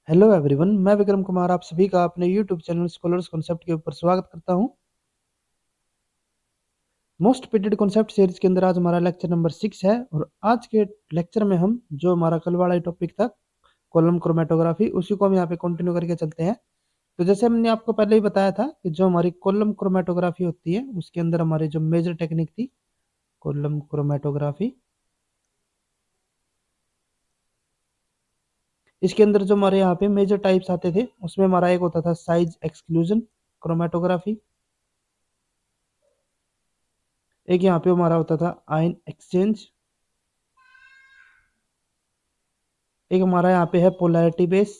Hello everyone, मैं विक्रम कुमार आप सभी का अपने यूट्यूब चैनल स्कॉलर्स कॉन्सेप्ट के ऊपर स्वागत करता हूं। मोस्ट रिपीटेड कॉन्सेप्ट सीरीज के अंदर आज हमारा लेक्चर नंबर 6 है और आज के लेक्चर में हम जो हमारा कल वाला टॉपिक था कॉलम क्रोमेटोग्राफी उसी को हम यहाँ पे कंटिन्यू करके चलते हैं। तो जैसे हमने आपको पहले ही बताया था कि जो हमारी कॉलम क्रोमेटोग्राफी होती है उसके अंदर हमारी जो मेजर टेक्निक थी कॉलम क्रोमेटोग्राफी, इसके अंदर जो हमारे यहाँ पे मेजर टाइप्स आते थे उसमें हमारा एक होता था साइज एक्सक्लूजन क्रोमेटोग्राफी, एक यहाँ पे हमारा होता था आयन एक्सचेंज, एक हमारा यहाँ पे है पोलैरिटी बेस।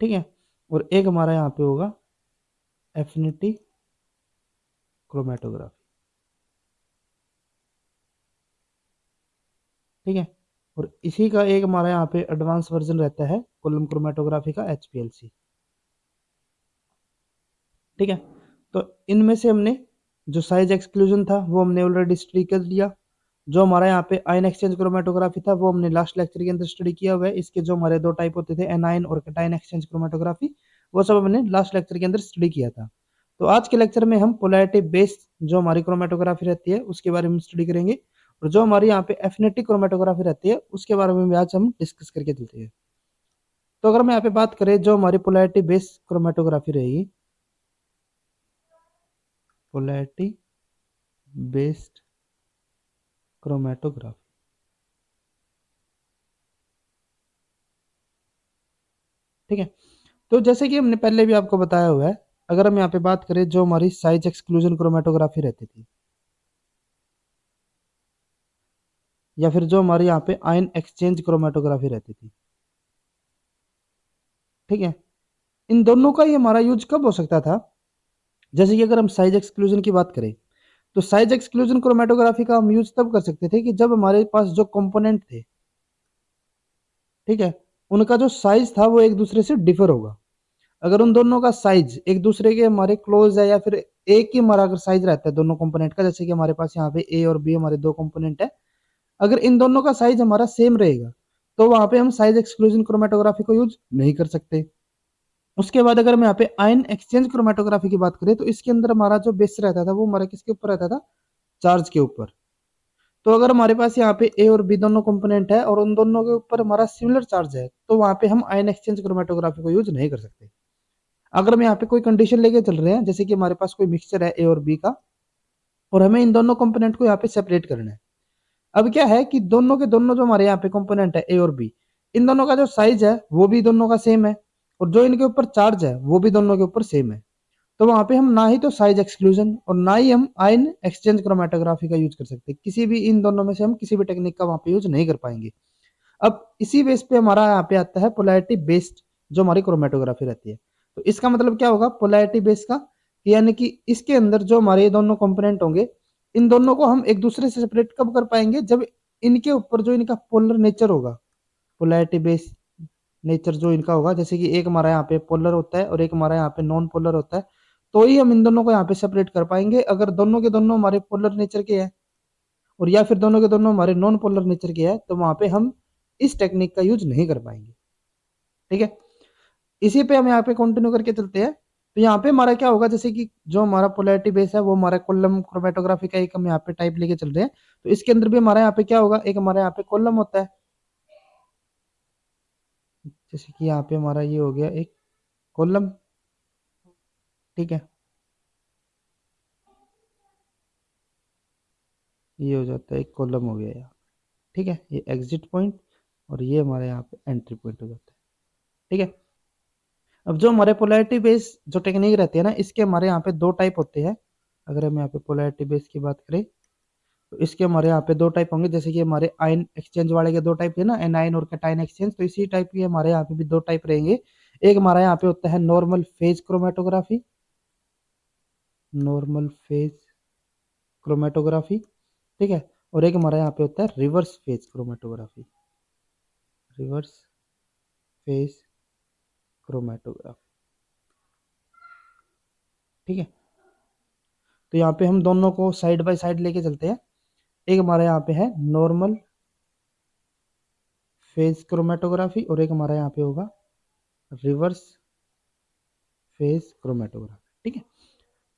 ठीक है, और एक हमारा यहाँ पे होगा एफिनिटी क्रोमेटोग्राफी। ठीक है, और इसी का एक हमारा यहाँ पे एडवांस वर्जन रहता है कॉलम क्रोमेटोग्राफी का HPLC। ठीक है, तो इनमें से हमने जो साइज एक्सक्लूजन था वो हमने ऑलरेडी स्टडी कर लिया। जो हमारा यहाँ पे आयन एक्सचेंज क्रोमेटोग्राफी था वो हमने लास्ट लेक्चर के अंदर स्टडी किया हुआ है। इसके जो हमारे दो टाइप होते थे एनायन और कैटायन एक्सचेंज क्रोमेटोग्राफी, वो सब हमने लास्ट लेक्चर के अंदर स्टडी किया था। तो आज के लेक्चर में हम पोलैरिटी बेस्ड जो हमारी क्रोमेटोग्राफी रहती है उसके बारे में स्टडी करेंगे, और जो हमारी यहाँ पे एफिनिटी क्रोमेटोग्राफी रहती है उसके बारे में भी आज हम डिस्कस करके चलते हैं। तो अगर हम यहाँ पे बात करें जो हमारी पोलैरिटी बेस्ड क्रोमेटोग्राफी रहेगी, पोलैरिटी बेस्ड क्रोमेटोग्राफी, ठीक है, तो जैसे कि हमने पहले भी आपको बताया हुआ है, अगर हम यहाँ पे बात करें जो हमारी साइज एक्सक्लूजन क्रोमेटोग्राफी रहती थी या फिर जो हमारे यहाँ पे आयन एक्सचेंज क्रोमेटोग्राफी रहती थी, ठीक है, इन दोनों का ही हमारा यूज कब हो सकता था? जैसे कि अगर हम साइज एक्सक्लूजन की बात करें तो साइज एक्सक्लूजन क्रोमेटोग्राफी का हम यूज तब कर सकते थे कि जब हमारे पास जो कंपोनेंट थे, ठीक है, उनका जो साइज था वो एक दूसरे से डिफर होगा। अगर उन दोनों का साइज एक दूसरे के हमारे क्लोज है या फिर एक ही हमारा अगर साइज रहता है दोनों कंपोनेंट का, जैसे कि हमारे पास यहाँ पे ए और बी हमारे दो कंपोनेंट है, अगर इन दोनों का साइज हमारा सेम रहेगा तो वहां पे हम साइज एक्सक्लूजन क्रोमेटोग्राफी को यूज नहीं कर सकते। उसके बाद अगर हम यहाँ पे आयन एक्सचेंज क्रोमेटोग्राफी की बात करें तो इसके अंदर हमारा जो बेस रहता था वो हमारा किसके ऊपर रहता था? चार्ज के ऊपर। तो अगर हमारे पास यहाँ पे ए और बी दोनों कंपोनेंट है और उन दोनों के ऊपर हमारा सिमिलर चार्ज है तो वहां पे हम आयन एक्सचेंज क्रोमेटोग्राफी को यूज नहीं कर सकते। अगर हम यहाँ पे कोई कंडीशन लेके चल रहे हैं जैसे कि हमारे पास कोई मिक्सचर है ए और बी का और हमें इन दोनों कंपोनेंट को यहाँ पे सेपरेट करना है। अब क्या है कि दोनों के दोनों जो हमारे यहाँ पे कंपोनेंट है ए और बी, इन दोनों का जो साइज है वो भी दोनों का सेम है और जो इनके ऊपर चार्ज है वो भी दोनों के ऊपर सेम है। तो वहां पे हम ना ही तो साइज एक्सक्लूजन और ना ही हम आयन एक्सचेंज क्रोमेटोग्राफी का यूज कर सकते, किसी भी इन दोनों में से हम किसी भी टेक्निक का वहां पे यूज नहीं कर पाएंगे। अब इसी बेस पे हमारा यहाँ पे आता है पोलैरिटी बेस्ड जो हमारी क्रोमेटोग्राफी रहती है। तो इसका मतलब क्या होगा पोलैरिटी बेस का, यानी कि इसके अंदर जो हमारे ये दोनों कंपोनेंट होंगे इन दोनों को हम एक दूसरे से सेपरेट कब कर पाएंगे? जब इनके ऊपर जो इनका पोलर नेचर होगा, पोलैरिटी बेस नेचर जो इनका होगा, जैसे कि एक हमारा यहाँ पे पोलर होता है और एक हमारा यहाँ पे नॉन पोलर होता है, तो ही हम इन दोनों को यहाँ पे सेपरेट कर पाएंगे। अगर दोनों के दोनों हमारे पोलर नेचर के हैं और या फिर दोनों के दोनों हमारे नॉन पोलर नेचर के हैं तो वहां पे हम इस टेक्निक का यूज नहीं कर पाएंगे। ठीक है, इसी पे हम यहाँ पे कंटिन्यू करके चलते हैं। तो यहाँ पे हमारा क्या होगा, जैसे कि जो हमारा पोलैरिटी बेस है वो हमारा कॉलम क्रोमेटोग्राफी का एक हम यहाँ पे टाइप लेके चल रहे हैं। तो इसके अंदर भी हमारा यहाँ पे क्या होगा, एक हमारे यहाँ पे कॉलम होता है, जैसे कि यहाँ पे हमारा ये हो गया एक कॉलम। ठीक है, ये हो जाता है एक कॉलम हो गया यहाँ। ठीक है, ये एग्जिट पॉइंट और ये हमारे यहाँ पे एंट्री पॉइंट हो जाता है। ठीक है, अब जो हमारे पोलैरिटी बेस जो टेक्निक रहती है ना, इसके हमारे यहाँ पे दो टाइप होते हैं। अगर हम यहाँ पे पोलैरिटी बेस की बात करें तो इसके हमारे यहाँ पे दो टाइप होंगे, जैसे कि हमारे आयन एक्सचेंज वाले के दो टाइप है ना, एनायन और कैटायन एक्सचेंज, तो इसी टाइप के हमारे यहाँ पे भी दो टाइप रहेंगे। एक हमारा यहाँ पे होता है normal phase chromatography, normal phase chromatography, ठीक है, और एक हमारा यहाँ पे होता है reverse phase chromatography, reverse phase chromatography. ठीक है, तो यहाँ पे हम दोनों को साइड बाय साइड लेके चलते हैं। एक हमारे यहाँ पे है नॉर्मल फेज क्रोमेटोग्राफी और एक हमारा यहाँ पे होगा रिवर्स फेज क्रोमेटोग्राफी। ठीक है,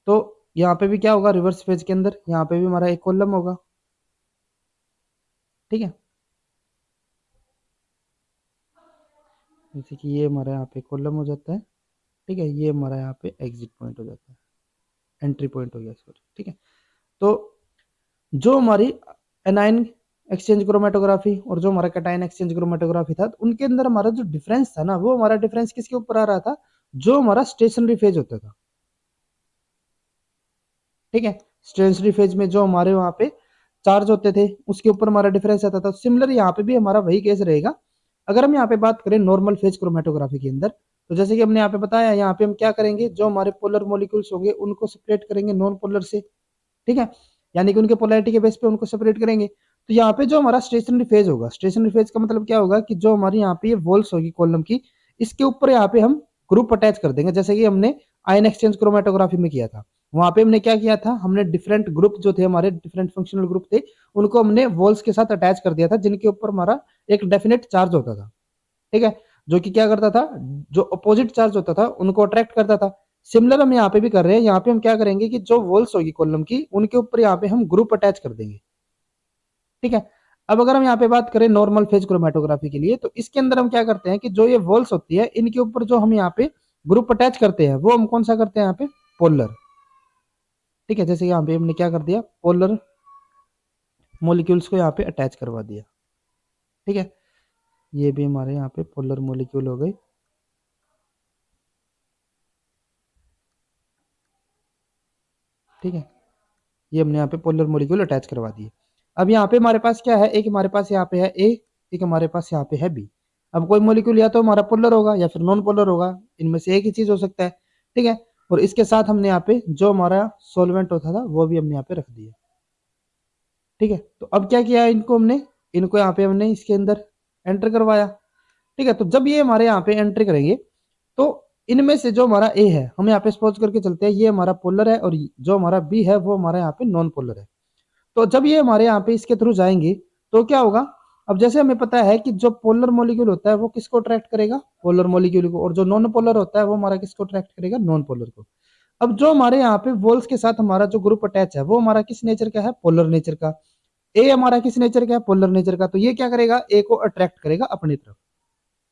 तो यहाँ पे भी क्या होगा, रिवर्स फेज के अंदर यहाँ पे भी हमारा एक कॉलम होगा। ठीक है, जैसे कि ये हमारा यहाँ पे कॉलम हो जाता है। ठीक है, ये हमारा यहाँ पे एग्जिट पॉइंट हो जाता है, एंट्री पॉइंट हो गया सॉरी। ठीक है, तो जो हमारी एनाइन एक्सचेंज क्रोमेटोग्राफी और जो हमारा कैटायन एक्सचेंज क्रोमेटोग्राफी था, तो उनके अंदर हमारा जो डिफरेंस था ना, वो हमारा डिफरेंस किसके ऊपर आ रहा था, जो हमारा स्टेशनरी फेज होता था। ठीक है, स्टेशनरी फेज में जो हमारे वहां पे चार्ज होते थे उसके ऊपर हमारा डिफरेंस आता था। सिमिलर यहाँ पे भी हमारा वही केस रहेगा। अगर हम यहाँ पे बात करें नॉर्मल फेज क्रोमेटोग्राफी के अंदर, तो जैसे कि हमने यहाँ पे बताया, यहाँ पे हम क्या करेंगे, जो हमारे पोलर मॉलिक्यूल्स होंगे उनको सेपरेट करेंगे नॉन पोलर से। ठीक है, यानी कि उनके पोलैरिटी के बेस पे उनको सेपरेट करेंगे। तो यहाँ पे जो हमारा स्टेशनरी फेज होगा, स्टेशनरी फेज का मतलब क्या होगा कि जो हमारी यहाँ पे ये वॉल्स होगी कॉलम की, इसके ऊपर यहाँ पे हम ग्रुप अटैच कर देंगे, जैसे कि हमने आयन एक्सचेंज क्रोमेटोग्राफी में किया था। वहां पे हमने क्या किया था, हमने डिफरेंट ग्रुप जो थे हमारे, डिफरेंट फंक्शनल ग्रुप थे, उनको हमने वॉल्स के साथ अटैच कर दिया था, जिनके ऊपर हमारा एक डेफिनेट चार्ज होता था। ठीक है, जो कि क्या करता था, जो अपोजिट चार्ज होता था उनको अट्रैक्ट करता था। सिमिलर हम यहाँ पे भी कर रहे हैं, यहाँ पे हम क्या करेंगे कि जो वॉल्स होगी कॉलम की, उनके ऊपर यहाँ पे हम ग्रुप अटैच कर देंगे। ठीक है, अब अगर हम यहाँ पे बात करें नॉर्मल फेज क्रोमेटोग्राफी के लिए, तो इसके अंदर हम क्या करते हैं कि जो ये वॉल्स होती है, इनके ऊपर जो हम यहाँ पे ग्रुप अटैच करते हैं, वो हम कौन सा करते हैं, यहाँ पे पोलर। ठीक है, जैसे यहाँ पे हमने क्या कर दिया, पोलर मोलिक्यूल्स को यहाँ पे अटैच करवा दिया। ठीक है, ये भी हमारे यहाँ पे पोलर मोलिक्यूल हो गए। ठीक है, ये हमने यहाँ पे पोलर मॉलिक्यूल अटैच करवा दिए। अब यहाँ पे हमारे पास क्या है, एक हमारे पास यहाँ पे है ए, एक हमारे पास यहाँ पे है बी। अब कोई मॉलिक्यूल या तो हमारा पोलर होगा या फिर नॉन पोलर होगा, इनमें से एक ही चीज हो सकता है। ठीक है, और इसके साथ हमने यहाँ पे जो हमारा सोलवेंट होता था वो भी हमने यहाँ पे रख दिया। ठीक है, तो अब क्या किया, इनको हमने, इनको यहाँ पे हमने इसके अंदर एंटर करवाया। ठीक है, तो जब ये हमारे यहाँ पे एंट्री करेंगे, तो इनमें से जो हमारा ए है, हम यहाँ पे सपोज करके चलते हैं ये हमारा पोलर है, और जो हमारा बी है वो हमारा यहाँ पे नॉन पोलर है। तो जब ये हमारे यहाँ पे इसके थ्रू जाएंगे, तो क्या होगा, अब जैसे हमें पता है कि जो पोलर मॉलिक्यूल होता है वो किसको अट्रैक्ट करेगा, पोलर मॉलिक्यूल को, और जो नॉन पोलर होता है वो हमारा किसको अट्रैक्ट करेगा, नॉन पोलर को। अब जो हमारे यहाँ पे वोल्स के साथ हमारा जो ग्रुप अटैच है, वो हमारा किस नेचर का है, पोलर नेचर का। ए हमारा किस नेचर का है, पोलर नेचर का। तो ये क्या करेगा, ए को अट्रैक्ट करेगा अपनी तरफ।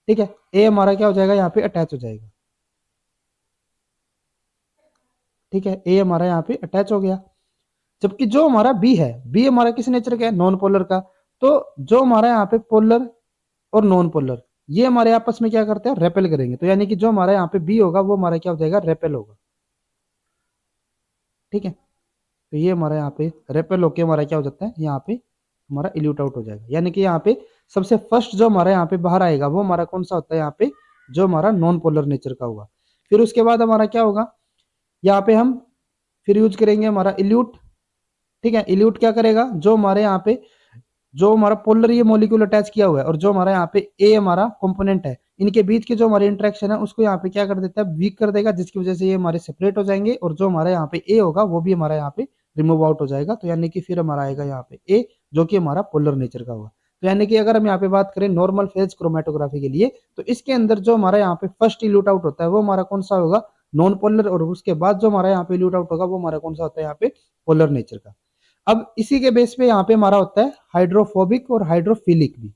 ठीक है, ए हमारा क्या हो जाएगा, यहाँ पे अटैच हो जाएगा। ठीक है, ए हमारा यहाँ पे अटैच हो गया। जबकि जो हमारा बी है, बी हमारा किस नेचर का है, नॉन पोलर का। तो जो हमारा यहाँ पे पोलर और नॉन पोलर, ये हमारे आपस में क्या करते हैं, रेपेल करेंगे। तो यानी कि जो हमारा यहाँ पे बी होगा वो हमारा क्या हो जाएगा, रेपेल होगा। ठीक है, तो ये हमारा यहाँ पे रेपेल होके हमारा क्या हो जाता है, यहाँ पे हमारा इल्यूट आउट हो जाएगा। यानी कि यहाँ पे सबसे फर्स्ट जो हमारा यहाँ पे बाहर आएगा वो हमारा कौन सा होता है, यहाँ पे जो हमारा नॉन पोलर नेचर का होगा। फिर उसके बाद हमारा क्या होगा, यहाँ पे हम फिर यूज करेंगे हमारा इल्यूट। ठीक है, इल्यूट क्या करेगा, जो हमारे यहाँ पे जो हमारा पोलर ये मॉलिक्यूल अटैच किया हुआ है, और जो हमारा यहाँ पे ए हमारा कंपोनेंट है, इनके बीच के जो हमारे इंटरेक्शन है उसको यहाँ पे क्या कर देता है, वीक कर देगा, जिसकी वजह से ये हमारे सेपरेट हो जाएंगे, और जो हमारा यहाँ पे ए होगा वो भी हमारा यहाँ पे रिमूव आउट हो जाएगा। तो यानी कि फिर हमारा आएगा यहाँ पे ए, जो कि हमारा पोलर नेचर का होगा। तो यानी कि अगर हम यहाँ पे बात करें नॉर्मल फेज क्रोमेटोग्राफी के लिए, तो इसके अंदर जो हमारा यहाँ पे फर्स्ट इल्यूट आउट होता है वो हमारा कौन सा होगा, नॉन पोलर, और उसके बाद जो हमारा यहाँ पे इल्यूट आउट होगा वो हमारा कौन सा होता है, यहाँ पे पोलर नेचर का। अब इसी के बेस पे यहाँ पे हमारा होता है हाइड्रोफोबिक और हाइड्रोफिलिक भी।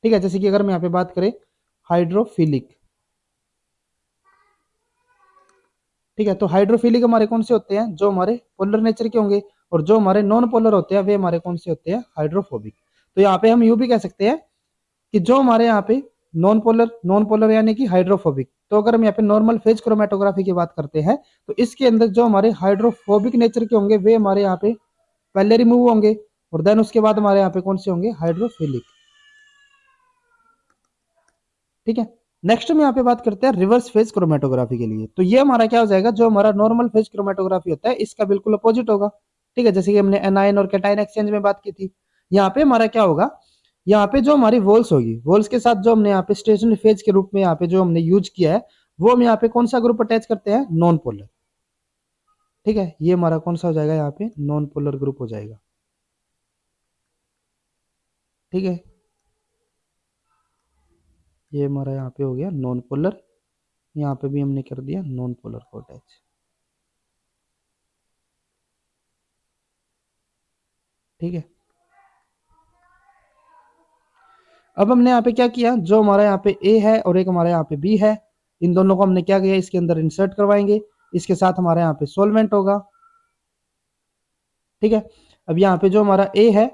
ठीक है, जैसे कि अगर हम यहाँ पे बात करें हाइड्रोफिलिक। ठीक है, तो हाइड्रोफिलिक हमारे कौन से होते हैं, जो हमारे पोलर नेचर के होंगे, और जो हमारे नॉन पोलर होते हैं वे हमारे कौन से होते हैं, हाइड्रोफोबिक। तो यहाँ पे हम यूं भी कह सकते हैं कि जो हमारे यहाँ पे नॉन पोलर यानी कि हाइड्रोफोबिक। तो अगर हम यहाँ पे नॉर्मल फेज क्रोमेटोग्राफी की बात करते हैं, तो इसके अंदर जो हमारे हाइड्रोफोबिक नेचर के होंगे वे हमारे यहाँ पे पहले रिमूव होंगे, और देन उसके बाद हमारे यहाँ पे कौन से होंगे, हाइड्रोफिलिक। ठीक है, नेक्स्ट हम यहाँ पे बात करते हैं रिवर्स फेज क्रोमेटोग्राफी के लिए। तो ये हमारा क्या हो जाएगा, जो हमारा नॉर्मल फेज क्रोमेटोग्राफी होता है इसका बिल्कुल अपोजिट होगा। ठीक है, जैसे कि हमने एनायन और कैटायन एक्सचेंज में बात की थी, यहाँ पे हमारा क्या होगा, यहाँ पे जो हमारी वॉल्स होगी, वॉल्स के साथ जो हमने यहाँ पे स्टेशनरी फेज के रूप में यहाँ पे जो हमने यूज किया है, वो हम यहाँ पे कौन सा ग्रुप अटैच करते हैं, नॉन पोलर। ठीक है, ये हमारा कौन सा हो जाएगा, यहाँ पे नॉन पोलर ग्रुप हो जाएगा। ठीक है, ये हमारा यहाँ पे हो गया नॉन पोलर, यहाँ पे भी हमने कर दिया नॉन पोलर को अटैच। ठीक है, अब हमने यहाँ पे क्या किया, जो हमारा यहाँ पे ए है और एक हमारा यहाँ पे बी है, इन दोनों को हमने क्या किया, इसके अंदर इंसर्ट करवाएंगे, इसके साथ हमारा यहाँ पे सोलवेंट होगा। ठीक है, अब यहाँ पे जो हमारा ए है,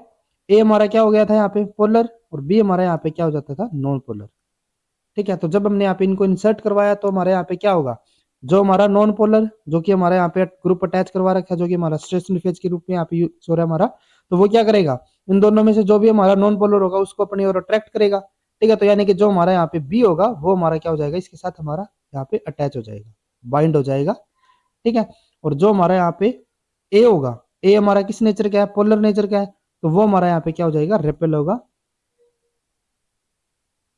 ए हमारा क्या हो गया था यहाँ पे पोलर, और बी हमारा यहाँ पे क्या हो जाता था नॉन पोलर। ठीक है, तो जब हमने यहाँ पे इनको इंसर्ट करवाया तो हमारे यहाँ पे क्या होगा, जो हमारा नॉन पोलर जो कि हमारे यहाँ पे ग्रुप अटैच करवा रखा है, जो कि हमारा स्टेशनरी फेज के रूप में यहाँ पे यूज हो रहा है हमारा, तो वो क्या करेगा, इन दोनों में से जो भी हमारा नॉन पोलर होगा उसको अपनी ओर अट्रैक्ट करेगा। ठीक है, तो यानी कि जो हमारा यहाँ पे बी होगा वो हमारा क्या हो जाएगा, इसके साथ हमारा यहाँ पे अटैच हो जाएगा, बाइंड हो जाएगा। ठीक है, और जो हमारा यहाँ पे ए होगा, ए हमारा किस नेचर का है, पोलर नेचर का है, तो वो हमारा यहाँ पे क्या हो जाएगा, रेपेल होगा।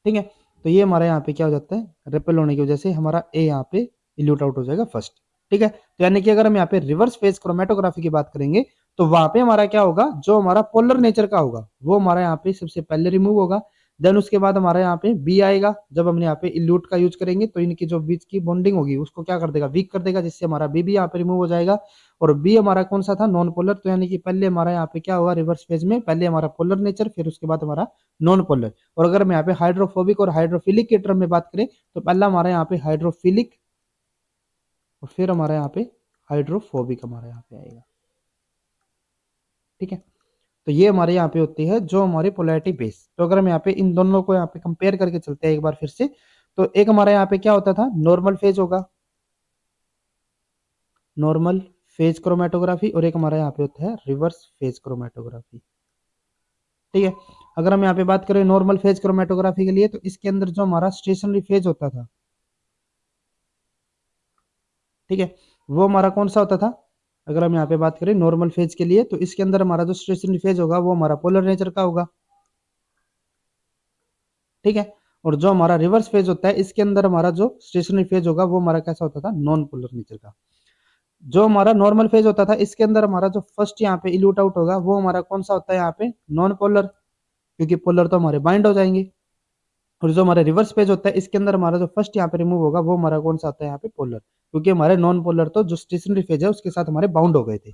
ठीक है, तो ये हमारा यहाँ पे क्या हो जाता है, रेपेल होने की वजह से हमारा ए यहाँ पे इल्यूट आउट हो जाएगा फर्स्ट। ठीक है, तो यानी कि अगर हम यहाँ पे रिवर्स फेज क्रोमेटोग्राफी की बात करेंगे तो वहां पे हमारा क्या होगा, जो हमारा पोलर नेचर का होगा वो हमारा यहाँ पे सबसे पहले रिमूव होगा, देन उसके बाद हमारा यहाँ पे बी आएगा। जब हमने यहाँ पे इल्यूट का यूज करेंगे तो इनकी जो बीच की बॉन्डिंग होगी उसको क्या कर देगा, वीक कर देगा, जिससे हमारा बी भी यहाँ पे रिमूव हो जाएगा। और बी हमारा कौन सा था, नॉन पोलर, तो यानी कि पहले हमारा यहाँ पे क्या होगा रिवर्स फेज में, पहले हमारा पोलर नेचर, फिर उसके बाद हमारा नॉन पोलर। और अगर हम यहाँ पे हाइड्रोफोबिक और हाइड्रोफिलिक के टर्म में बात करें तो पहला हमारा यहाँ पे हाइड्रोफिलिक और फिर हमारा यहाँ पे हाइड्रोफोबिक हमारा यहाँ पे आएगा। ठीक है, तो ये हमारे यहाँ पे होती है जो हमारी पोलैरिटी बेस। तो अगर हम यहाँ पे इन दोनों को यहाँ पे कंपेयर करके चलते हैं एक बार फिर से, तो एक हमारे यहाँ पे क्या होता था, नॉर्मल फेज होगा, नॉर्मल फेज क्रोमेटोग्राफी, और एक हमारा यहाँ पे होता है रिवर्स फेज क्रोमेटोग्राफी। ठीक है, अगर हम यहाँ पे बात करें नॉर्मल फेज क्रोमेटोग्राफी के लिए, तो इसके अंदर जो हमारा स्टेशनरी फेज होता था, ठीक है, वो हमारा कौन सा होता था, अगर हम यहाँ पे बात करें नॉर्मल फेज के लिए, तो इसके अंदर हमारा जो स्टेशनरी फेज होगा वो हमारा पोलर नेचर का होगा। ठीक है, और जो हमारा रिवर्स फेज होता है इसके अंदर हमारा जो स्टेशनरी फेज होगा वो हमारा कैसा होता था, नॉन पोलर नेचर का। जो हमारा नॉर्मल फेज होता था इसके अंदर हमारा जो फर्स्ट यहाँ पे इल्यूट आउट होगा वो हमारा कौन सा होता है, यहाँ पे नॉन पोलर, क्योंकि पोलर तो हमारे बाइंड हो जाएंगे। और जो हमारा रिवर्स पेज होता है इसके अंदर हमारा जो फर्स्ट यहाँ पे रिमूव होगा वो हमारा कौन सा आता है, यहाँ पे पोलर, क्योंकि हमारे नॉन पोलर तो जो स्टेशनरी फेज है उसके साथ हमारे बाउंड हो गए थे।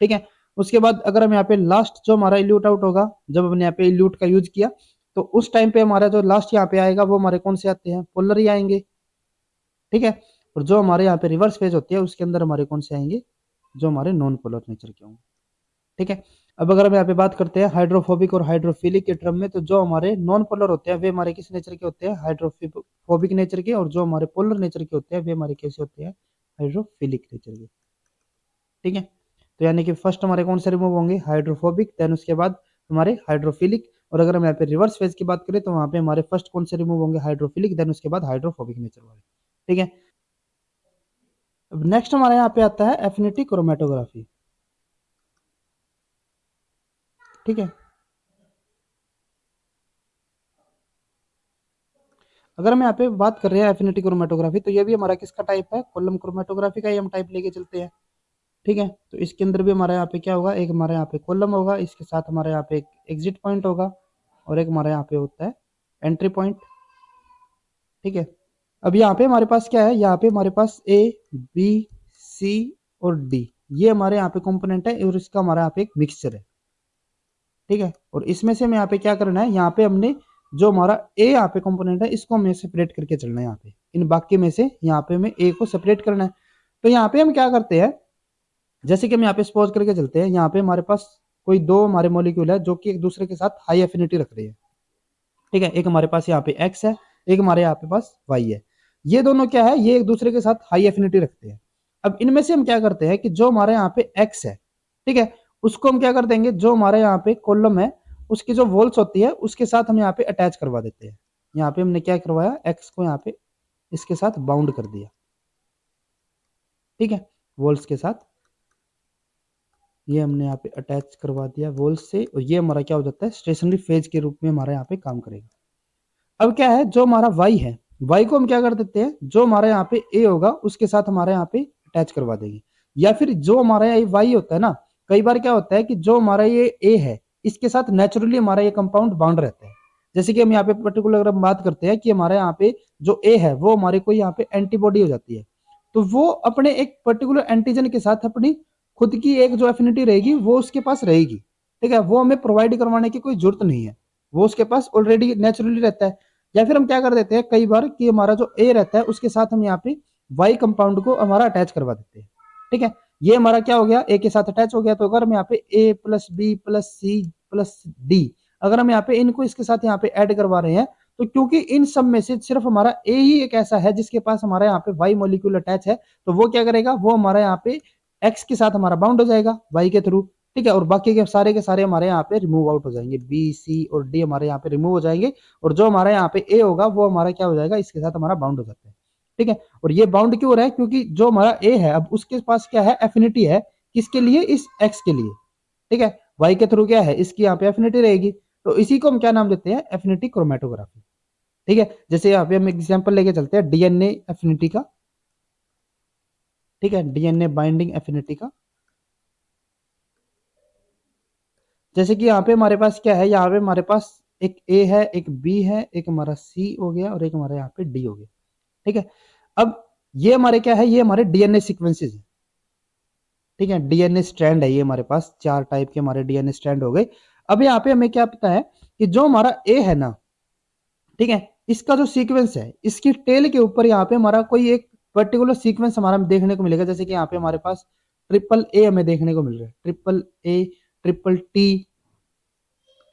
ठीक है, उसके बाद अगर हम यहाँ पे लास्ट जो हमारा इल्यूट आउट होगा, जब हमने यहाँ पे इल्यूट का यूज किया तो उस टाइम पे हमारा जो लास्ट यहाँ पे आएगा वो हमारे कौन से आते हैं, पोलर ही आएंगे। ठीक है, और जो हमारे यहाँ पे रिवर्स फेज होती है उसके अंदर हमारे कौन से आएंगे, जो हमारे नॉन पोलर नेचर के होंगे। ठीक है, अब अगर हम यहाँ पे बात करते हैं हाइड्रोफोबिक और हाइड्रोफिलिक के टर्म में, तो जो हमारे नॉन पोलर होते हैं वे हमारे किस नेचर के होते हैं, हाइड्रोफोबिक नेचर के, और जो हमारे पोलर नेचर के होते हैं वे हमारे कैसे होते हैं, हाइड्रोफिलिक नेचर के। ठीक है, तो यानी कि फर्स्ट हमारे कौन से रिमूव होंगे, हाइड्रोफोबिक, देन उसके बाद हमारे हाइड्रोफिलिक। और अगर हम यहाँ पे रिवर्स फेज की बात करें तो वहां पे हमारे फर्स्ट कौन से रिमूव होंगे, हाइड्रोफिलिक, देन उसके बाद हाइड्रोफोबिक नेचर वाले। ठीक है, अब नेक्स्ट हमारे यहाँ पे आता है एफिनिटी क्रोमेटोग्राफी। ठीक है, अगर हम यहाँ पे बात कर रहे हैं एफिनिटी क्रोमेटोग्राफी, तो ये भी हमारा किसका टाइप है, कॉलम क्रोमेटोग्राफी का ही हम टाइप लेके चलते हैं। ठीक है, तो इसके अंदर भी हमारे यहाँ पे क्या होगा, एक हमारे यहाँ पे कॉलम होगा, इसके साथ हमारे यहाँ पे एक एग्जिट पॉइंट होगा, और एक हमारे यहाँ पे होता है एंट्री पॉइंट। ठीक है, अब यहाँ पे हमारे पास क्या है, यहाँ पे हमारे पास ए बी सी और डी, ये हमारे यहाँ पे कंपोनेंट है, और इसका हमारा यहाँ पे एक मिक्सचर है। ठीक है, और इसमें से हमें यहाँ पे क्या करना है, यहाँ पे हमने जो हमारा ए यहाँ पे कंपोनेंट है इसको हमें सेपरेट करके चलना है, यहाँ पे इन बाकी में से यहाँ पे हमें ए को सेपरेट करना है। तो यहाँ पे हम क्या करते हैं, जैसे कि हम यहाँ पे सपोज करके चलते हैं, यहाँ पे हमारे पास कोई दो हमारे मॉलिक्यूल है जो कि एक दूसरे के साथ हाई एफिनिटी रख रहे हैं। ठीक है, एक हमारे पास यहाँ पे एक्स है, एक हमारे यहाँ पे पास वाई है, ये दोनों क्या है, ये एक दूसरे के साथ हाई एफिनिटी रखते हैं। अब इनमें से हम क्या करते हैं कि जो हमारे यहाँ पे एक्स है, ठीक है, उसको हम क्या कर देंगे, जो हमारे यहाँ पे कॉलम है उसकी जो वॉल्स होती है उसके साथ हम यहाँ पे अटैच करवा देते हैं। यहाँ पे हमने क्या करवाया, एक्स को यहाँ पे इसके साथ बाउंड कर दिया। ठीक है, वॉल्स के साथ ये हमने यहाँ पे अटैच करवा दिया वॉल्स से, और ये हमारा क्या हो जाता है, स्टेशनरी फेज के रूप में हमारा यहाँ पे काम करेगा। अब क्या है, जो हमारा वाई है, वाई को हम क्या कर देते हैं, जो हमारे यहाँ पे ए होगा उसके साथ हमारे यहाँ पे अटैच करवा देंगे। या फिर जो हमारा ये वाई होता है ना, कई बार क्या होता है कि जो हमारा ये ए है इसके साथ नेचुरली हमारा ये कंपाउंड बाउंड रहता है, जैसे कि हम यहाँ पे पर्टिकुलर अगर हम बात करते हैं कि हमारे यहाँ पे जो ए है वो हमारे को यहाँ पे एंटीबॉडी हो जाती है, तो वो अपने एक पर्टिकुलर एंटीजन के साथ अपनी खुद की एक जो एफिनिटी रहेगी वो उसके पास रहेगी, ठीक है, वो हमें प्रोवाइड करवाने की कोई जरूरत नहीं है, वो उसके पास ऑलरेडी नेचुरली रहता है। या फिर हम क्या कर देते हैं कई बार कि हमारा जो ए रहता है उसके साथ हम यहाँ पे वाई कंपाउंड को हमारा अटैच करवा देते हैं, ठीक है, ये हमारा क्या हो गया, ए के साथ अटैच हो गया। तो अगर हम यहाँ पे A plus B plus C plus D, अगर हम यहाँ पे इनको इसके साथ यहाँ पे ऐड करवा रहे हैं, तो क्योंकि इन सब में से सिर्फ हमारा ए ही एक ऐसा है जिसके पास हमारा यहाँ पे वाई मॉलिक्यूल अटैच है, तो वो क्या करेगा, वो हमारा यहाँ पे एक्स के साथ हमारा बाउंड हो जाएगा वाई के थ्रू, ठीक है, और बाकी के सारे हमारे यहाँ पे रिमूव आउट हो जाएंगे, बी सी और डी हमारे यहाँ पे रिमूव हो जाएंगे, और जो हमारे यहाँ पे ए होगा वो हमारा क्या हो जाएगा, इसके साथ हमारा बाउंड हो जाता है, ठीक है। और ये बाउंड क्यों हो रहा है, क्योंकि जो हमारा ए है अब उसके पास क्या है, एफिनिटी है, किसके लिए, इस एक्स के लिए, ठीक है, वाई के थ्रू क्या है, इसकी यहाँ पे एफिनिटी रहेगी, तो इसी को हम क्या नाम देते हैं, एफिनिटी क्रोमेटोग्राफी, ठीक है। जैसे यहाँ पे हम एग्जांपल लेके चलते हैं डीएनए एफिनिटी का, ठीक है, डीएनए बाइंडिंग एफिनिटी का। जैसे कि यहाँ पे हमारे पास क्या है, यहाँ पे हमारे पास एक ए है, एक बी है, एक हमारा सी हो गया और एक हमारे यहाँ पे डी हो गया, ठीक है। अब ये हमारे क्या है, ये हमारे डीएनए सीक्वेंसेस है, ठीक है, डीएनए स्ट्रैंड है, ये हमारे पास 4 टाइप के हमारे डीएनए स्ट्रैंड हो गए। अब यहाँ पे हमें क्या पता है कि जो हमारा ए है ना, ठीक है, इसका जो सीक्वेंस है, इसकी टेल के ऊपर यहाँ पे हमारा कोई एक पर्टिकुलर सीक्वेंस हमारा देखने को मिलेगा। जैसे कि यहाँ पे हमारे पास ट्रिपल ए हमें देखने को मिल रहा है, ट्रिपल ए, ट्रिपल टी,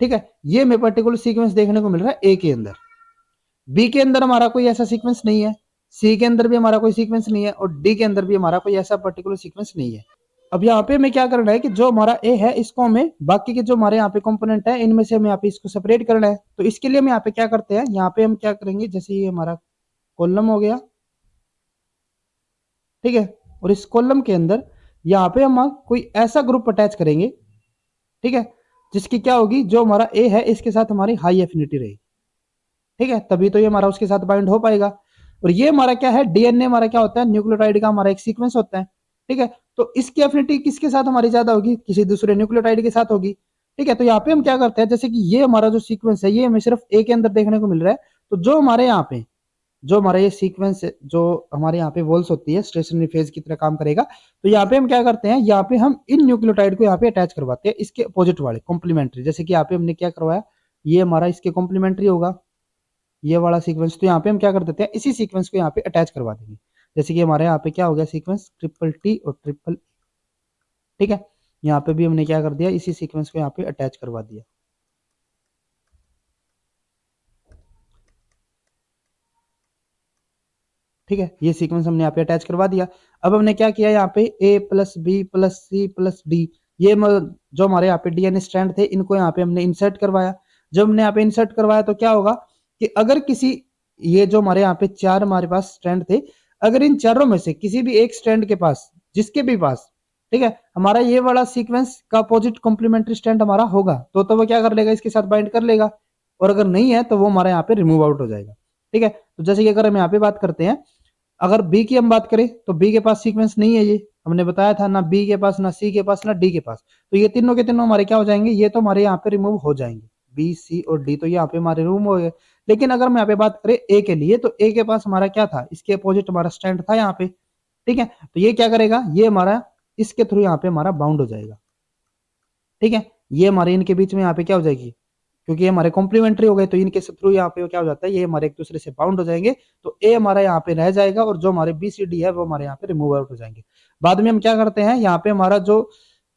ठीक है, ये हमें पर्टिकुलर सीक्वेंस देखने को मिल रहा है ए के अंदर। बी के अंदर हमारा कोई ऐसा सीक्वेंस नहीं है, सी के अंदर भी हमारा कोई सीक्वेंस नहीं है, और डी के अंदर भी हमारा कोई ऐसा पर्टिकुलर सीक्वेंस नहीं है। अब यहाँ पे हमें क्या करना है कि जो हमारा ए है इसको हमें बाकी के जो हमारे यहाँ पे कंपोनेंट है इनमें से हमें यहाँ पे इसको सेपरेट करना है। तो इसके लिए हम यहाँ पे क्या करते हैं, यहाँ पे हम क्या करेंगे, जैसे ये हमारा कॉलम हो गया, ठीक है, और इस कॉलम के अंदर यहाँ पे हम कोई ऐसा ग्रुप अटैच करेंगे, ठीक है, जिसकी क्या होगी, जो हमारा ए है इसके साथ हमारी हाई एफिनिटी रहेगी, ठीक है, तभी तो ये हमारा उसके साथ बाइंड हो पाएगा। और ये हमारा क्या है, डीएनए हमारा क्या होता है, न्यूक्लियोटाइड का हमारा एक सीक्वेंस होता है, ठीक है, तो इसकी एफिनिटी किसके साथ हमारी ज्यादा होगी, किसी दूसरे न्यूक्लियोटाइड के साथ होगी, ठीक है। तो यहाँ पे हम क्या करते हैं, जैसे कि ये हमारा जो सीक्वेंस है ये हमें सिर्फ ए के अंदर देखने को मिल रहा है, तो जो हमारे यहाँ पे जो हमारा ये सीक्वेंस है, जो हमारे यहाँ पे वॉल्स होती है स्टेशनरी फेज की तरह काम करेगा, तो यहाँ पे हम क्या करते हैं, यहाँ पे हम इन न्यूक्लियोटाइड को यहाँ पे अटैच करवाते हैं इसके अपोजिट वाले कॉम्प्लीमेंट्री। जैसे कि यहाँ पे हमने क्या करवाया, ये हमारा इसके कॉम्प्लीमेंट्री होगा ये वाला सीक्वेंस, तो यहाँ पे हम क्या कर देते हैं, इसी सीक्वेंस को यहाँ पे अटैच करवा देंगे। जैसे कि हमारे यहाँ पे क्या हो गया सीक्वेंस, ट्रिपल टी और ट्रिपल, ठीक है, यहाँ पे भी हमने क्या कर दिया, इसी सीक्वेंस को यहाँ पे अटैच करवा दिया, ठीक है, ये सीक्वेंस हमने यहाँ पे अटैच करवा दिया। अब हमने क्या किया, यहाँ पे A plus B plus C plus D, ये जो हमारे यहाँ पे डीएनए स्ट्रैंड थे इनको यहाँ पे हमने इंसर्ट करवाया। जब हमने यहाँ पे इंसर्ट करवाया तो क्या होगा कि अगर किसी, ये जो हमारे यहाँ पे 4 हमारे पास स्ट्रैंड थे, अगर इन चारों में से किसी भी एक स्ट्रैंड के पास, जिसके भी पास, ठीक है, हमारा ये वाला सीक्वेंस का अपोजिट कॉम्प्लीमेंट्री स्ट्रैंड हमारा होगा, तो वो क्या कर लेगा, इसके साथ बाइंड कर लेगा, और अगर नहीं है तो वो हमारे यहाँ पे रिमूव आउट हो जाएगा, ठीक है। तो जैसे कि अगर हम यहाँ पे बात करते हैं, अगर बी की हम बात करें तो बी के पास सीक्वेंस नहीं है, ये हमने बताया था, ना बी के पास, ना सी के पास, ना डी के पास, तो ये तीनों के तीनों हमारे क्या हो जाएंगे, ये तो हमारे यहाँ पे रिमूव हो जाएंगे, बी सी और डी तो यहाँ पे हमारे रिमूव हो गए। लेकिन अगर हम यहाँ पे बात करें ए के लिए, तो ए के पास हमारा क्या था, इसके अपोजिट हमारा स्टैंड था यहाँ पे, ठीक है, तो ये क्या करेगा, ये हमारा इसके थ्रू यहाँ पे हमारा बाउंड हो जाएगा, ठीक है, ये हमारे इनके बीच में यहाँ पे क्या हो जाएगी, क्योंकि ये हमारे कॉम्प्लीमेंट्री हो गए तो इनके थ्रू यहाँ पे क्या हो जाता है, ये हमारे एक दूसरे से बाउंड हो जाएंगे, तो ए हमारा यहाँ पे रह जाएगा और जो हमारे बी सी डी है वो हमारे यहाँ पे रिमूव आउट हो जाएंगे। बाद में हम क्या करते हैं, यहाँ पे हमारा जो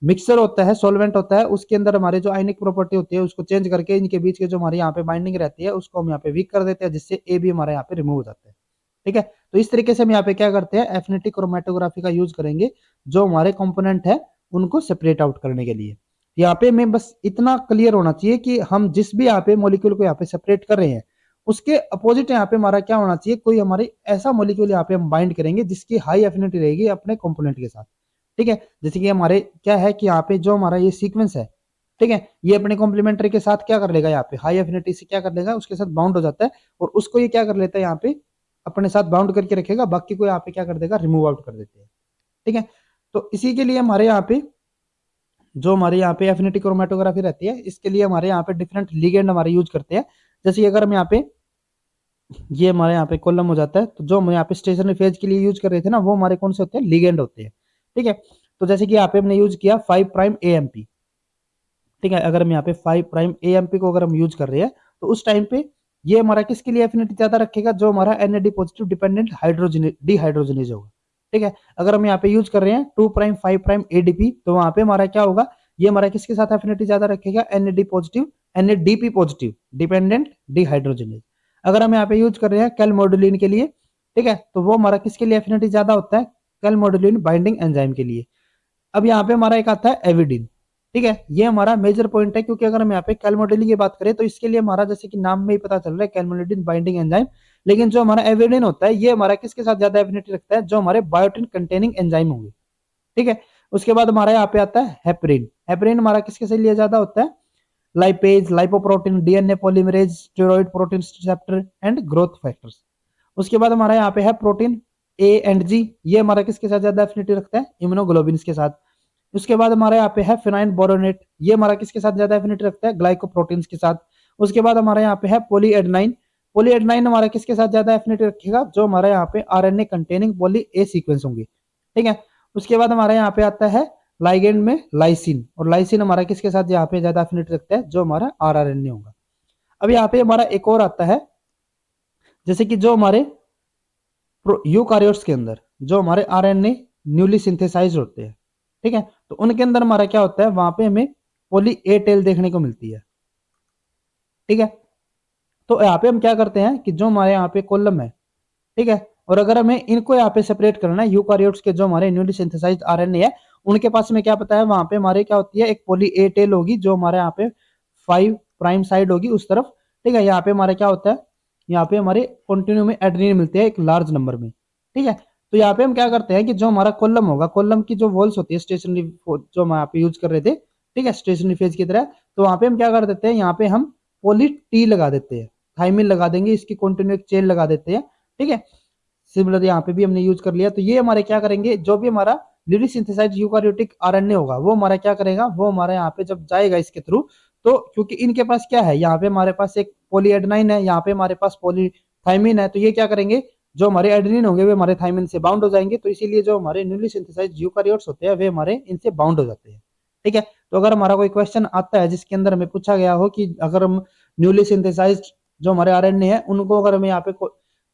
मिक्सर होता है, सॉल्वेंट होता है, उसके अंदर हमारे जो आयनिक प्रॉपर्टी होती है उसको चेंज करके इनके बीच के जो हमारे यहाँ पे बाइंडिंग रहती है उसको हम यहाँ पे वीक कर देते हैं, जिससे ए भी हमारे यहाँ पे रिमूव हो जाता है, ठीक है। तो इस तरीके से हम यहाँ पे क्या करते हैं, एफिनिटी क्रोमेटोग्राफी का यूज करेंगे जो हमारे कंपोनेंट है उनको सेपरेट आउट करने के लिए। यहाँ पे मैं बस इतना क्लियर होना चाहिए कि हम जिस भी यहाँ पे मॉलिक्यूल को यहाँ पे सेपरेट कर रहे हैं उसके अपोजिट यहाँ पे हमारा क्या होना चाहिए, कोई हमारी ऐसा मॉलिक्यूल यहाँ पे हम बाइंड करेंगे जिसकी हाई एफिनिटी रहेगी अपने कंपोनेंट के साथ, ठीक है। जैसे कि हमारे क्या है कि यहाँ पे जो हमारा ये सीक्वेंस है, ठीक है, ये अपने कॉम्प्लीमेंट्री के साथ क्या कर लेगा, यहाँ पे हाई एफिनिटी से क्या कर लेगा, उसके साथ बाउंड हो जाता है और उसको ये क्या कर लेता है, यहाँ पे अपने साथ बाउंड करके रखेगा, बाकी को यहाँ पे क्या कर देगा, रिमूव आउट कर देते हैं, ठीक है। तो इसी के लिए हमारे यहाँ पे जो हमारे यहाँ पे एफिनिटी क्रोमेटोग्राफी रहती है, इसके लिए हमारे यहाँ पे डिफरेंट लिगेंड हमारे यूज करते हैं। जैसे कि अगर हम यहाँ पे ये हमारे यहाँ पे कॉलम हो जाता है, तो जो हम यहाँ पे स्टेशनरी फेज के लिए यूज कर रहे थे ना, वो हमारे कौन से होते हैं, लिगेंड होते हैं। ठीक है, तो जैसे कि यहाँ पे हमने यूज किया 5 प्राइम एएमपी। ठीक है, अगर हम यहाँ पे 5 प्राइम एएमपी को अगर हम यूज कर रहे हैं, तो उस टाइम पे ये हमारा किसके लिए एफिनिटी ज्यादा रखेगा, जो हमारा NAD positive dependent hydrogen dehydrogenase होगा। ठीक है, अगर हम यहाँ पे यूज कर रहे हैं 2 प्राइम 5 प्राइम एडीपी, तो वहां पे हमारा क्या होगा, ये हमारा किसके साथ एफिनिटी ज्यादा रखेगा, NAD positive NADP positive dependent dehydrogenase. अगर हम यहाँ पे यूज कर रहे हैं कैलमोडुलिन के लिए, ठीक है, तो वो हमारा किसके लिए एफिनिटी ज्यादा होता है, कैलमोडुलिन बाइंडिंग एंजाइम के लिए। अब यहाँ पे हमारा एक आता है एविडिन। ठीक है, ये हमारा मेजर पॉइंट है, क्योंकि अगर हम यहाँ पे कैलमोडिन की बात करें तो इसके लिए हमारा जैसे कि नाम में ही पता चल रहा है कैलमोडिन बाइंडिंग एंजाइम, लेकिन जो हमारा एविडिन होता है ये हमारा किसके साथ ज्यादा एफिनिटी रखता है, जो हमारे बायोटिन कंटेनिंग एंजाइम होंगे। ठीक है, उसके बाद हमारा यहाँ पे आता है हेपरिन। हेपरिन हमारा किसके लिए ज्यादा होता है, lipase, lipoprotein, DNA polymerase, steroid protein receptor and growth factors. उसके बाद हमारा यहाँ पे है प्रोटीन ए एंड जी, ये हमारा किसके साथ ज्यादा एफिनिटी रखता है, इम्यूनोग्लोबिन के साथ। उसके बाद हमारे यहाँ पे है फिनाइल बोरोनेट, ये हमारा किसके साथ ज्यादा एफिनिटी रखता है, ग्लाइकोप्रोटीन्स के साथ। उसके बाद हमारे यहाँ पे है पॉलीएडेनाइन। पॉलीएडेनाइन हमारा किसके साथ ज्यादा एफिनिटी रखेगा, जो हमारे यहाँ पे RNA containing poly A sequence होंगे। ठीक है, उसके बाद हमारे यहाँ पे आता है लाइगेंड में लाइसिन, और लाइसिन हमारा किसके साथ यहाँ पे ज्यादा एफिनिटी रखता है, जो हमारा आरआरएनए होगा। अब यहाँ पे हमारा एक और आता है, जैसे कि जो हमारे यूकारियोट्स के अंदर जो हमारे आरएनए न्यूली सिंथेसाइज होते हैं, ठीक है, तो उनके अंदर हमारा क्या होता है, वहां पे हमें पॉली ए टेल देखने को मिलती है। ठीक है, तो यहाँ पे हम क्या करते हैं कि जो हमारे यहाँ पे कॉलम है, ठीक है, और अगर हमें इनको यहाँ पे सेपरेट करना है, यूकारियोट्स के जो हमारे न्यूली सिंथेसाइज आरएनए है, उनके पास में क्या पता है, वहां पे हमारे क्या होती है, एक पॉली ए टेल होगी, जो हमारे यहाँ पे 5 प्राइम साइड होगी उस तरफ। ठीक है, यहाँ पे हमारे क्या होता है, यहाँ पे हमारे कंटिन्यू में एडेनिन मिलते हैं एक लार्ज नंबर में। ठीक है, तो यहाँ पे हम क्या करते हैं कि जो हमारा कॉलम होगा, कॉलम की जो वॉल्स होती है स्टेशनरी, जो हम यहाँ पे यूज कर रहे थे, ठीक है, स्टेशनरी फेज की तरह, तो वहां पे हम क्या कर देते हैं, यहाँ पे हम पॉली टी लगा देते हैं, थाइमिन लगा देंगे, इसकी कंटिन्यू एक चेन लगा देते हैं। ठीक है, सिमिलर यहाँ पे भी हमने यूज कर लिया, तो ये हमारे क्या करेंगे, जो भी हमारा न्यूली सिंथेसाइज्ड यूकारियोटिक आरएनए होगा, वो हमारा क्या करेगा, वो हमारे यहाँ पे जब जाएगा इसके थ्रू, तो क्योंकि इनके पास क्या है, यहाँ पे हमारे पास एक पॉलीएडेनाइन है, यहाँ पे हमारे पास पॉलीथाइमिन है, तो ये क्या करेंगे, जो हमारे एडेनिन होंगे वे हमारे थाइमिन से बाउंड हो जाएंगे, तो इसीलिए जो हमारे न्यूली सिंथेसाइज्ड यूकारियोट्स होते हैं वे हमारे इनसे बाउंड हो जाते हैं। ठीक है, तो अगर हमारा कोई क्वेश्चन आता है जिसके अंदर हमें पूछा गया हो कि अगर हम न्यूली सिंथेसाइज्ड जो हमारे आरएनए है उनको अगर हमें यहाँ पे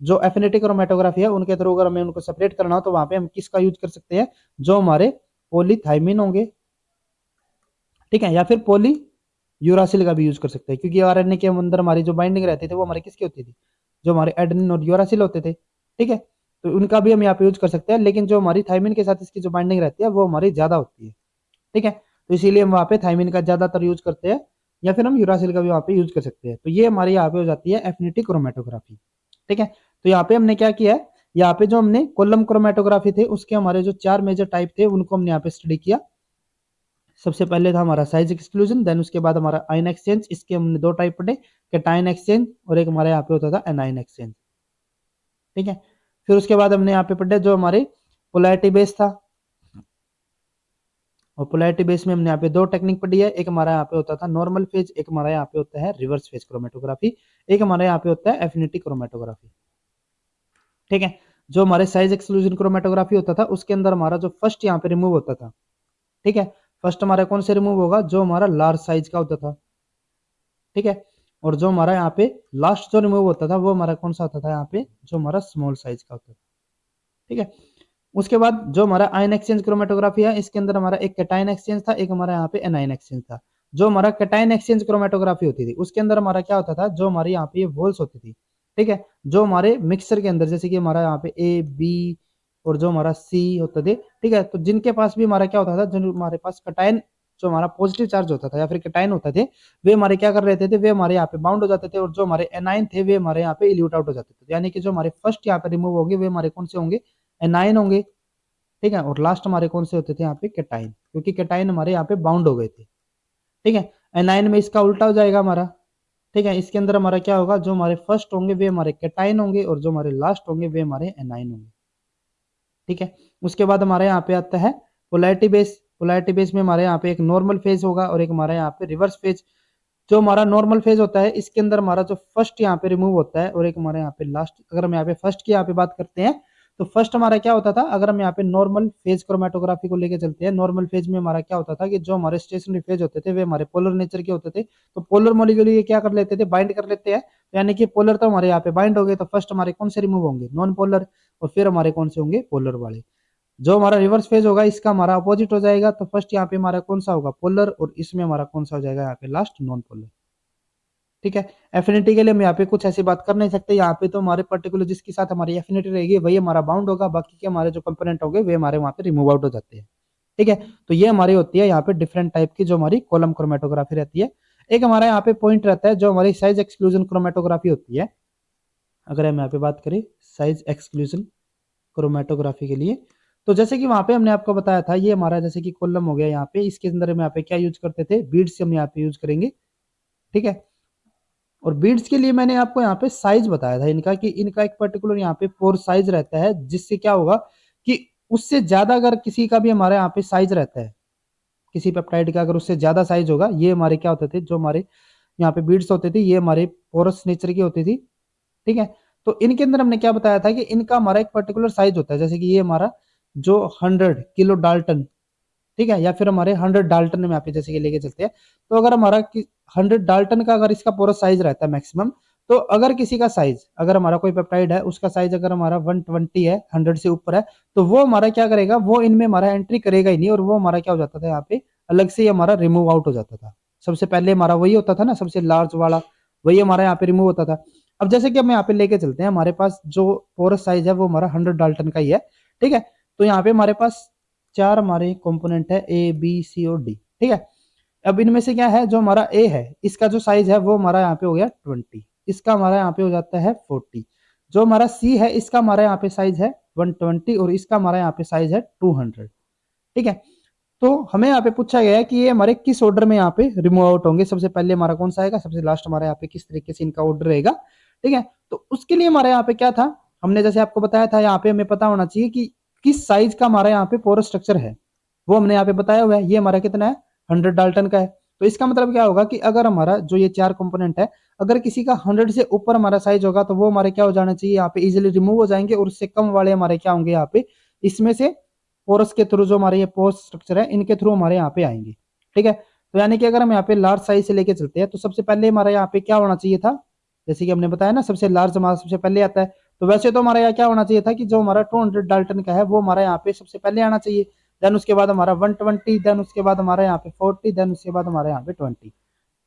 जो एफिनिटी क्रोमेटोग्राफी है उनके थ्रू अगर हमें उनको सेपरेट करना हो, तो वहां पे हम किसका यूज कर सकते हैं, जो हमारे पॉलीथाइमिन होंगे, ठीक है, या फिर पॉली यूरासिल का भी यूज कर सकते हैं, क्योंकि आरएनए के अंदर हमारी जो बाइंडिंग रहती थी वो हमारे किसकी होती थी, जो हमारे एडेनिन और यूरासिल होते थे। ठीक है, तो उनका भी हम यहाँ पे यूज कर सकते हैं, लेकिन जो हमारी थाइमिन के साथ इसकी जो बाइंडिंग रहती है वो हमारी ज्यादा होती है। ठीक है, तो इसीलिए हम वहाँ पे थाइमिन का ज्यादातर यूज करते हैं, या फिर हम यूरासिल का भी वहाँ पे यूज कर सकते हैं। तो ये हमारी यहाँ पे हो जाती है एफिनिटी क्रोमेटोग्राफी। ठीक है, तो यहाँ पे हमने क्या किया है, यहाँ पे जो हमने कॉलम क्रोमेटोग्राफी थे उसके हमारे जो 4 मेजर टाइप थे उनको हमने यहाँ पे स्टडी किया। सबसे पहले था हमारा साइज एक्सक्लूजन, देन उसके बाद हमारा आयन एक्सचेंज, इसके हमने 2 टाइप पढ़े, कैटायन एक्सचेंज और एक हमारे यहाँ पे होता था एनायन एक्सचेंज। ठीक है, फिर उसके बाद हमने यहाँ पे पढ़े जो हमारे पोलैरिटी बेस था, और पोलैरिटी बेस में हमने यहाँ पे 2 टेक्निक पढ़ी है, एक हमारा यहाँ पे होता था नॉर्मल फेज, एक हमारा यहाँ पे होता है रिवर्स फेज क्रोमेटोग्राफी, एक हमारे यहाँ पे होता है एफिनिटी क्रोमेटोग्राफी। ठीक है, जो हमारे साइज एक्सक्लूजन क्रोमेटोग्राफी होता था उसके अंदर हमारा जो फर्स्ट यहाँ पे रिमूव होता था, ठीक है, फर्स्ट हमारा कौन से रिमूव होगा, जो हमारा लार्ज साइज का होता था। ठीक है, और जो हमारा यहाँ पे लास्ट जो रिमूव होता था वो हमारा कौन सा होता था, यहाँ पे जो हमारा स्मॉल साइज का होता था। ठीक है, उसके बाद जो हमारा आयन एक्सचेंज क्रोमेटोग्राफी है इसके अंदर हमारा एक कैटायन एक्सचेंज था, एक हमारा यहाँ पे एनायन एक्सचेंज था। जो हमारा कैटायन एक्सचेंज क्रोमेटोग्राफी होती थी उसके अंदर हमारा क्या होता था, जो हमारी यहाँ पे ये वॉल्स होती थी, ठीक है, जो हमारे मिक्सर के अंदर जैसे कि हमारा यहाँ पे ए बी और जो हमारा सी होते थे, ठीक है, तो जिनके पास भी हमारा क्या होता था, जो हमारे पास कैटायन जो हमारा पॉजिटिव चार्ज होता था या फिर कैटायन होते थे, वे हमारे क्या कर रहे थे, वे हमारे यहाँ पे बाउंड हो जाते थे, और जो हमारे एनायन थे वे हमारे यहाँ पे इल्यूट आउट हो जाते थे, यानी कि जो हमारे फर्स्ट यहाँ पे रिमूव होंगे वे हमारे कौन से होंगे, एनायन होंगे। ठीक है, और लास्ट हमारे कौन से होते थे यहाँ पे कैटायन, क्योंकि कैटायन हमारे यहाँ पे बाउंड हो गए थे। ठीक है, एनायन में इसका उल्टा हो जाएगा हमारा। ठीक है, इसके अंदर हमारा क्या होगा, जो हमारे फर्स्ट होंगे वे हमारे कैटायन होंगे, और जो हमारे लास्ट होंगे वे हमारे एनायन होंगे। ठीक है, उसके बाद हमारे यहाँ पे आता है पोलैरिटी बेस। पोलैरिटी बेस में हमारे यहाँ पे एक नॉर्मल फेज होगा और एक हमारे यहाँ पे रिवर्स फेज जो हमारा नॉर्मल फेज होता है इसके अंदर हमारा जो फर्स्ट यहाँ पे रिमूव होता है और एक हमारे यहाँ पे लास्ट, अगर हम यहाँ पे फर्स्ट की यहाँ पे बात करते हैं तो फर्स्ट हमारा क्या होता था, अगर हम यहाँ पे नॉर्मल फेज क्रोमेटोग्राफी को लेके चलते हैं, नॉर्मल फेज में हमारा क्या होता था कि जो हमारे स्टेशनरी फेज होते थे वे हमारे पोलर नेचर के होते थे। तो पोलर मॉलिक्यूल ये क्या कर लेते थे, बाइंड कर लेते हैं, यानी कि पोलर तो हमारे यहाँ पे बाइंड हो गए, तो फर्स्ट हमारे कौन से रिमूव होंगे, नॉन पोलर, और फिर हमारे कौन से होंगे, पोलर वाले। जो हमारा रिवर्स फेज होगा इसका हमारा अपोजिट हो जाएगा, तो फर्स्ट यहाँ पे हमारा कौन सा होगा, पोलर, और इसमें हमारा कौन सा हो जाएगा यहाँ पे लास्ट, नॉन पोलर। ठीक है, एफिनिटी के लिए हम यहाँ पे कुछ ऐसी बात कर नहीं सकते, यहाँ पे तो हमारे पर्टिकुलर जिसके साथ हमारी एफिनिटी रहेगी वही हमारा बाउंड होगा, बाकी के हमारे जो कंपोनेंट होंगे वे हमारे वहां पे रिमूव आउट हो जाते हैं। ठीक है, तो ये हमारी होती है यहाँ पे डिफरेंट टाइप की जो हमारी कॉलम क्रोमेटोग्राफी रहती है। एक हमारा यहाँ पे पॉइंट रहता है जो हमारी साइज एक्सक्लूजन क्रोमेटोग्राफी होती है। अगर हम यहाँ पे बात करें साइज एक्सक्लूजन क्रोमेटोग्राफी के लिए, तो जैसे कि वहां पे हमने आपको बताया था, ये हमारा जैसे कि कॉलम हो गया यहाँ पे, इसके अंदर हम यहाँ पे क्या यूज करते थे, बीड्स हम यहाँ पे यूज करेंगे। ठीक है, और बीड्स के लिए मैंने आपको यहाँ पे साइज बताया था इनका, कि इनका एक पर्टिकुलर यहाँ पे पोर साइज रहता है, जिससे क्या होगा कि उससे ज्यादा अगर किसी का भी हमारे यहाँ पे साइज रहता है, किसी पेप्टाइड का अगर उससे ज्यादा साइज होगा, ये हमारे क्या होते थे, जो हमारे यहाँ पे बीड्स होते थे ये हमारे पोरस नेचर की होती थी। ठीक है, तो इनके अंदर हमने क्या बताया था कि इनका हमारा एक पर्टिकुलर साइज होता है, जैसे कि ये हमारा जो 100 किलो डाल्टन, ठीक है, या फिर हमारे 100 डाल्टन में यहाँ पे जैसे कि लेके चलते हैं, तो अगर हमारा 100 डाल्टन का अगर इसका पूरा साइज रहता है मैक्सिमम, तो अगर किसी का साइज, अगर हमारा कोई पेप्टाइड है उसका साइज अगर हमारा 120 है, 100 से ऊपर है, तो वो हमारा क्या करेगा, वो इनमें हमारा एंट्री करेगा ही नहीं, और वो हमारा क्या हो जाता था यहाँ पे अलग से हमारा रिमूव आउट हो जाता था। सबसे पहले हमारा वही होता था ना, सबसे लार्ज वाला, वही हमारा यहाँ पे रिमूव होता था। अब जैसे कि हम यहाँ पे लेके चलते हैं, हमारे पास जो पोरस साइज है वो हमारा 100 डाल्टन का ही है। ठीक है, तो यहाँ पे हमारे पास चार हमारे कंपोनेंट है, ए बी सी और डी। ठीक है, अब इनमें से क्या है, जो हमारा ए है इसका जो साइज है वो हमारा यहाँ पे हो गया 20, इसका हमारा यहाँ पे हो जाता है 40। जो हमारा सी है इसका हमारा यहाँ पे साइज है 120 और इसका हमारा यहाँ पे साइज है 200। ठीक है, तो हमें यहाँ पे पूछा गया है कि ये हमारे किस ऑर्डर में यहाँ पे रिमूव आउट होंगे, सबसे पहले हमारा कौन सा आएगा, सबसे लास्ट हमारा यहाँ पे किस तरीके से इनका ऑर्डर रहेगा। ठीक है, तो उसके लिए हमारे यहाँ पे क्या था, हमने जैसे आपको बताया था, यहाँ पे हमें पता होना चाहिए कि किस साइज का हमारा यहाँ पे पोरस स्ट्रक्चर है, वो हमने यहाँ पे बताया हुआ है। ये हमारा कितना है, 100 डाल्टन का है। तो इसका मतलब क्या होगा कि अगर हमारा जो ये चार कंपोनेंट है, अगर किसी का 100 से ऊपर हमारा साइज होगा तो वो हमारे क्या हो जाना चाहिए, यहाँ पे इजिली रिमूव हो जाएंगे, और उससे कम वाले हमारे क्या होंगे, यहाँ पे इसमें से पोरस के थ्रू जो हमारे ये पोरस स्ट्रक्चर है इनके थ्रू हमारे यहाँ पे आएंगे। ठीक है, तो यानी कि अगर हम यहाँ पे लार्ज साइज से लेके चलते हैं, तो सबसे पहले हमारा यहाँ पे क्या होना चाहिए था, जैसे कि हमने बताया ना, सबसे लार्ज हमारा सबसे पहले आता है। तो वैसे तो हमारा यहाँ क्या होना चाहिए था कि जो हमारा 200 डाल्टन का है वो हमारा यहाँ पे सबसे पहले आना चाहिए, देन उसके बाद हमारा 120, देन उसके बाद हमारा यहाँ पे 40, देन उसके बाद हमारे यहाँ पे 20।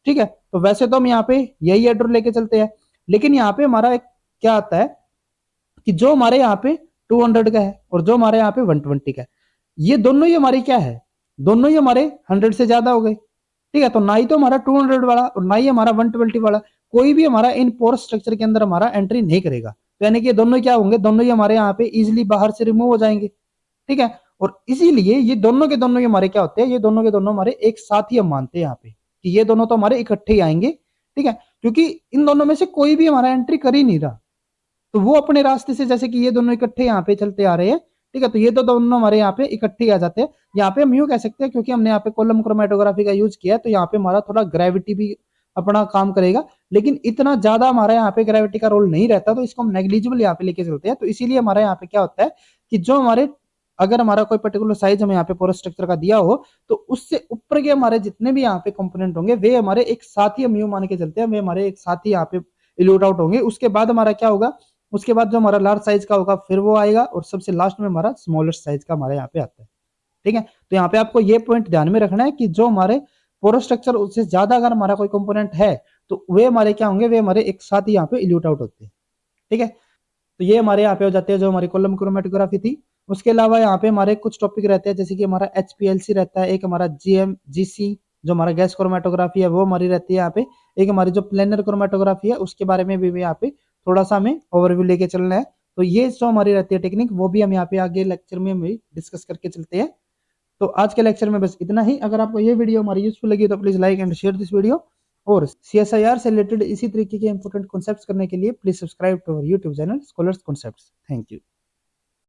ठीक है, तो वैसे तो हम यहाँ पे यही ऑर्डर लेके चलते हैं, लेकिन यहाँ पे हमारा एक क्या आता है कि जो हमारे यहाँ पे 200 का है और जो हमारे यहाँ पे 120 का है, ये दोनों ही हमारे क्या है, दोनों ही हमारे 100 से ज्यादा हो गए। ठीक है, तो ना ही तो हमारा 200 वाला और ना ही हमारा 120 वाला, कोई भी हमारा इन पोरस स्ट्रक्चर के अंदर हमारा एंट्री नहीं करेगा। तो यानी कि ये दोनों क्या होंगे, दोनों ही हमारे यहाँ पे इजिली बाहर से रिमूव हो जाएंगे। ठीक है, और इसीलिए ये दोनों के दोनों ही हमारे क्या होते हैं, ये दोनों के दोनों हमारे एक साथ ही हम मानते हैं यहाँ पे कि ये दोनों तो हमारे इकट्ठे ही आएंगे। ठीक है, क्योंकि इन दोनों में से कोई भी हमारा एंट्री कर ही नहीं रहा, तो वो अपने रास्ते से, जैसे कि ये दोनों इकट्ठे यहाँ पे चलते आ रहे हैं। ठीक है, तो ये तो दोनों हमारे यहाँ पे इकट्ठे आ जाते हैं। यहाँ पे हम यूं कह सकते हैं, क्योंकि हमने यहाँ पे कॉलम क्रोमेटोग्राफी का यूज किया है, तो यहाँ पे हमारा थोड़ा ग्रेविटी भी अपना काम करेगा, लेकिन इतना ज्यादा हमारा यहाँ पे ग्रेविटी का रोल नहीं रहता, तो इसको हम नेग्लिजिबल यहाँ पे लेके चलते हैं। तो इसीलिए हमारे यहाँ पे क्या होता है कि जो हमारे, अगर हमारा कोई पर्टिकुलर साइज हमें यहाँ पे पोरस स्ट्रक्चर का दिया हो, तो उससे ऊपर के हमारे जितने भी यहाँ पे कंपोनेंट होंगे वे हमारे एक साथ ही हम यूं मान के चलते हैं, वे हमारे एक साथ ही यहाँ पे इल्यूट आउट होंगे। उसके बाद हमारा क्या होगा, उसके बाद जो हमारा लार्ज साइज का होगा फिर वो आएगा, और सबसे लास्ट में हमारा स्मॉलेस्ट साइज का हमारे यहाँ पे आता है। ठीक है, तो यहाँ पे आपको ये पॉइंट ध्यान में रखना है कि जो हमारे पोरस स्ट्रक्चर उससे ज्यादा अगर हमारा कोई कंपोनेंट है, तो वे हमारे क्या होंगे, वे हमारे एक साथ ही यहाँ पे इल्यूट आउट होते हैं। ठीक है, तो ये हमारे यहाँ पे हो जाते हैं जो हमारी कॉलम क्रोमेटोग्राफी थी। उसके अलावा यहाँ पे हमारे कुछ टॉपिक रहते हैं, जैसे कि हमारा HPLC रहता है, एक हमारा GMGC जो हमारा गैस क्रोमेटोग्राफी है वो हमारी रहती है यहाँ पे, एक हमारी जो प्लेनर क्रोमेटोग्राफी है उसके बारे में भी यहाँ पे थोड़ा सा हमें ओवरव्यू लेके चलना है। तो ये जो हमारी रहती है टेक्निक, वो भी हम यहाँ पे आगे लेक्चर में हम डिस्कस करके चलते हैं। तो आज के लेक्चर में बस इतना ही। अगर आपको ये वीडियो हमारी यूजफुल लगी तो please like and share this video, और CSIR से रिलेटेड इसी तरीके के इंपॉर्टेंट कॉन्सेप्ट्स करने के लिए please subscribe to our YouTube channel scholars concepts. Thank you.